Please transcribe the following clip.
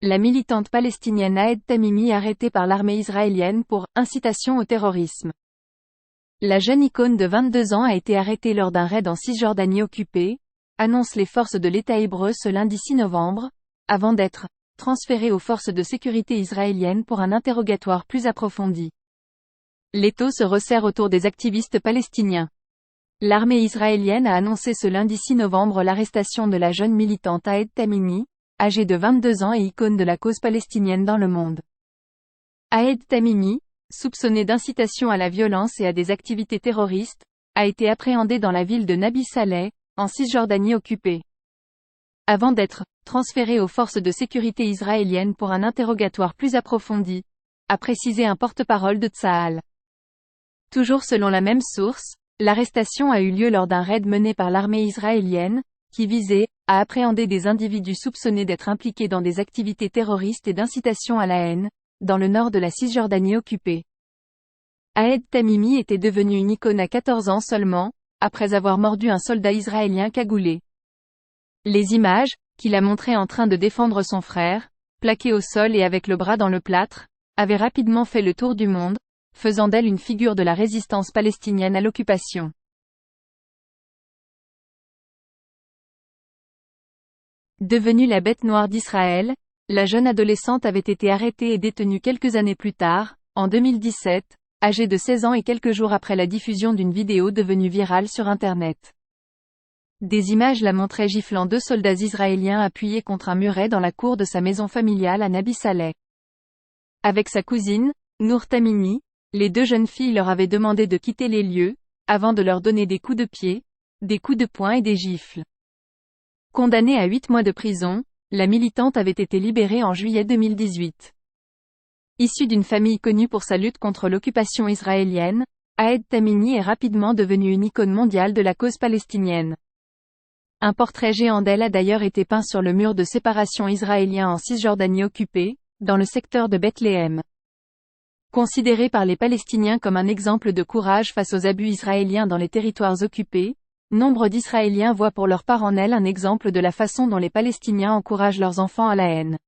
la militante palestinienne Ahed Tamimi arrêtée par l'armée israélienne pour « incitation au terrorisme ». La jeune icône de 22 ans a été arrêtée lors d'un raid en Cisjordanie occupée, annoncent les forces de l'État hébreu ce lundi 6 novembre, avant d'être transférée aux forces de sécurité israéliennes pour un interrogatoire plus approfondi. L'étau se resserre autour des activistes palestiniens. L'armée israélienne a annoncé ce lundi 6 novembre l'arrestation de la jeune militante Ahed Tamimi, âgée de 22 ans et icône de la cause palestinienne dans le monde. Ahed Tamimi, soupçonnée d'incitation à la violence et à des activités terroristes, a été appréhendée dans la ville de Nabi Saleh, en Cisjordanie occupée. Avant d'être transférée aux forces de sécurité israéliennes pour un interrogatoire plus approfondi, a précisé un porte-parole de Tsahal. Toujours selon la même source, l'arrestation a eu lieu lors d'un raid mené par l'armée israélienne, qui visait à appréhender des individus soupçonnés d'être impliqués dans des activités terroristes et d'incitation à la haine, dans le nord de la Cisjordanie occupée. Ahed Tamimi était devenue une icône à 14 ans seulement, après avoir mordu un soldat israélien cagoulé. Les images, qu'il a montrées en train de défendre son frère, plaqué au sol et avec le bras dans le plâtre, avaient rapidement fait le tour du monde, faisant d'elle une figure de la résistance palestinienne à l'occupation. Devenue la bête noire d'Israël, la jeune adolescente avait été arrêtée et détenue quelques années plus tard, en 2017, âgée de 16 ans et quelques jours après la diffusion d'une vidéo devenue virale sur Internet. Des images la montraient giflant 2 soldats israéliens appuyés contre un muret dans la cour de sa maison familiale à Nabi Saleh. Avec sa cousine, Nour Tamimi, les 2 jeunes filles leur avaient demandé de quitter les lieux, avant de leur donner des coups de pied, des coups de poing et des gifles. Condamnée à 8 mois de prison, la militante avait été libérée en juillet 2018. Issue d'une famille connue pour sa lutte contre l'occupation israélienne, Ahed Tamimi est rapidement devenue une icône mondiale de la cause palestinienne. Un portrait géant d'elle a d'ailleurs été peint sur le mur de séparation israélien en Cisjordanie occupée, dans le secteur de Bethléem. Considérée par les Palestiniens comme un exemple de courage face aux abus israéliens dans les territoires occupés, nombre d'Israéliens voient pour leur part en elle un exemple de la façon dont les Palestiniens encouragent leurs enfants à la haine.